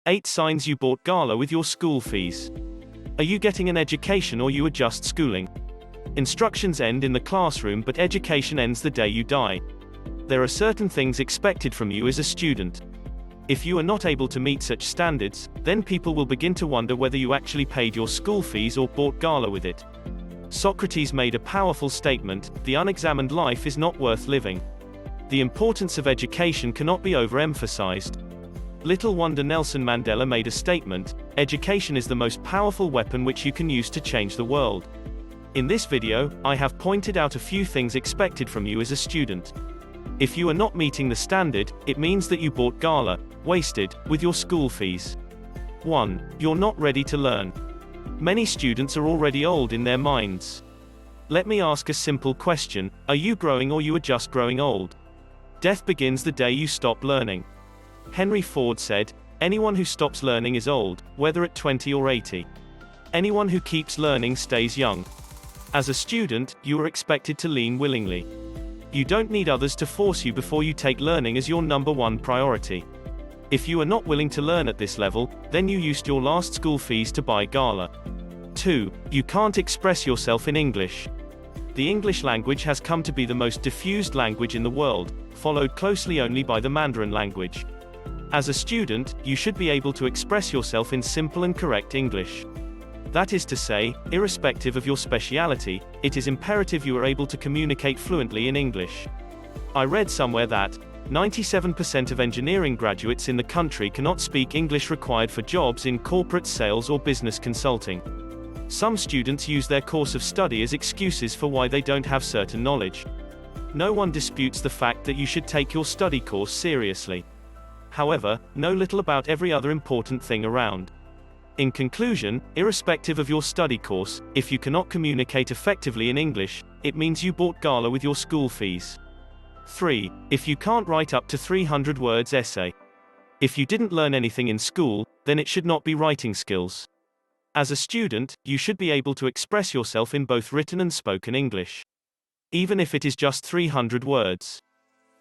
8 signs you bought Gala with your school fees. Are you getting an education or you are just schooling? Instructions end in the classroom, but education ends the day you die. There are certain things expected from you as a student. If you are not able to meet such standards, then people will begin to wonder whether you actually paid your school fees or bought Gala with it. Socrates made a powerful statement: the unexamined life is not worth living. The importance of education cannot be overemphasized. Little wonder Nelson Mandela made a statement: education is the most powerful weapon which you can use to change the world. In this video, I have pointed out a few things expected from you as a student. If you are not meeting the standard, it means that you bought Gala, wasted, with your school fees. 1. You're not ready to learn. Many students are already old in their minds. Let me ask a simple question: are you growing or you are just growing old? Death begins the day you stop learning. Henry Ford said, "Anyone who stops learning is old, whether at 20 or 80. Anyone who keeps learning stays young." As a student, you are expected to learn willingly. You don't need others to force you before you take learning as your number one priority. If you are not willing to learn at this level, then you used your last school fees to buy Gala. 2. You can't express yourself in English. The English language has come to be the most diffused language in the world, followed closely only by the Mandarin language. As a student, you should be able to express yourself in simple and correct English. That is to say, irrespective of your speciality, it is imperative you are able to communicate fluently in English. I read somewhere that 97% of engineering graduates in the country cannot speak English required for jobs in corporate sales or business consulting. Some students use their course of study as excuses for why they don't have certain knowledge. No one disputes the fact that you should take your study course seriously. However, know little about every other important thing around. In conclusion, irrespective of your study course, if you cannot communicate effectively in English, it means you bought Gala with your school fees. 3. If you can't write up to 300 words essay. If you didn't learn anything in school, then it should not be writing skills. As a student, you should be able to express yourself in both written and spoken English. Even if it is just 300 words.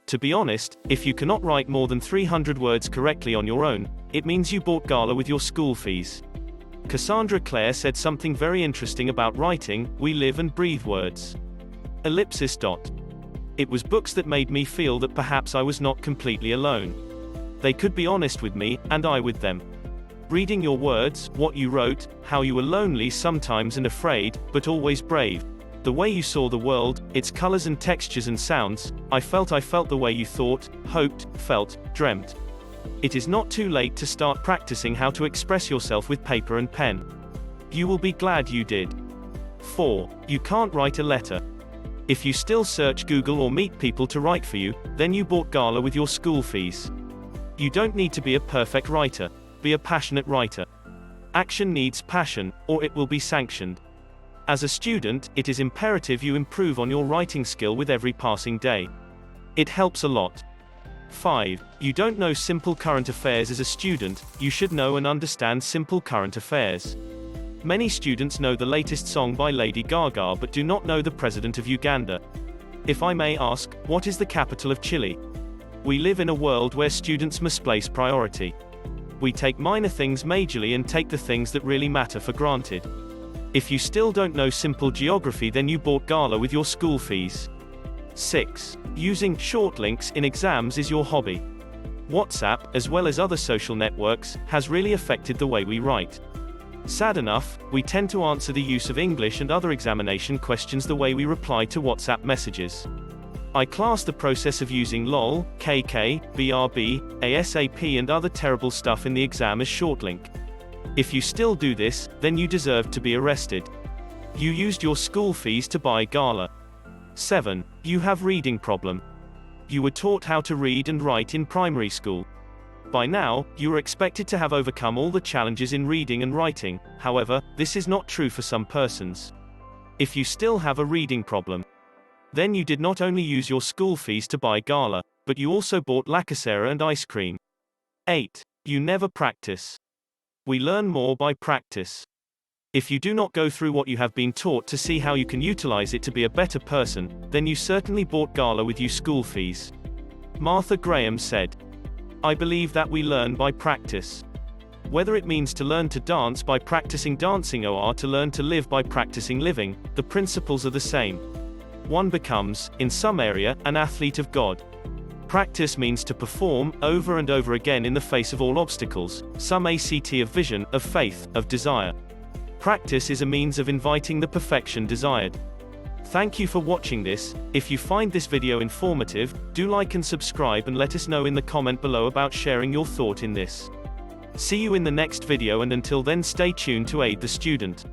To be honest, if you cannot write more than 300 words correctly on your own, it means you bought Gala with your school fees. Cassandra Clare said something very interesting about writing: we live and breathe words. Ellipsis. It was books that made me feel that perhaps I was not completely alone. They could be honest with me, and I with them. Reading your words, what you wrote, how you were lonely sometimes and afraid, but always brave. The way you saw the world, its colors and textures and sounds. I felt the way you thought, hoped, felt, dreamt. It is not too late to start practicing how to express yourself with paper and pen. You will be glad you did. 4. You can't write a letter. If you still search Google or meet people to write for you, then you bought Gala with your school fees. You don't need to be a perfect writer. Be a passionate writer. Action needs passion, or it will be sanctioned. As a student, it is imperative you improve on your writing skill with every passing day. It helps a lot. 5. You don't know simple current affairs as a student. You should know and understand simple current affairs. Many students know the latest song by Lady Gaga but do not know the president of Uganda. If I may ask, what is the capital of Chile? We live in a world where students misplace priority. We take minor things majorly and take the things that really matter for granted. If you still don't know simple geography, then you bought Gala with your school fees. 6. Using Shortlinks in exams is your hobby. WhatsApp, as well as other social networks, has really affected the way we write. Sad enough, we tend to answer the use of English and other examination questions the way we reply to WhatsApp messages. I class the process of using LOL, KK, BRB, ASAP and other terrible stuff in the exam as shortlink. If you still do this, then you deserve to be arrested. You used your school fees to buy Gala. 7. You have reading problem. You were taught how to read and write in primary school. By now, you are expected to have overcome all the challenges in reading and writing. However, this is not true for some persons. If you still have a reading problem, then you did not only use your school fees to buy Gala, but you also bought lacasera and ice cream. 8. You never practice. We learn more by practice. If you do not go through what you have been taught to see how you can utilize it to be a better person, then you certainly bought Gala with your school fees. Martha Graham said, "I believe that we learn by practice. Whether it means to learn to dance by practicing dancing or to learn to live by practicing living, the principles are the same. One becomes, in some area, an athlete of God. Practice means to perform, over and over again in the face of all obstacles, some act of vision, of faith, of desire. Practice is a means of inviting the perfection desired. Thank you for watching this. If you find this video informative, do like and subscribe and let us know in the comment below about sharing your thought in this. See you in the next video, and until then stay tuned to aid the student.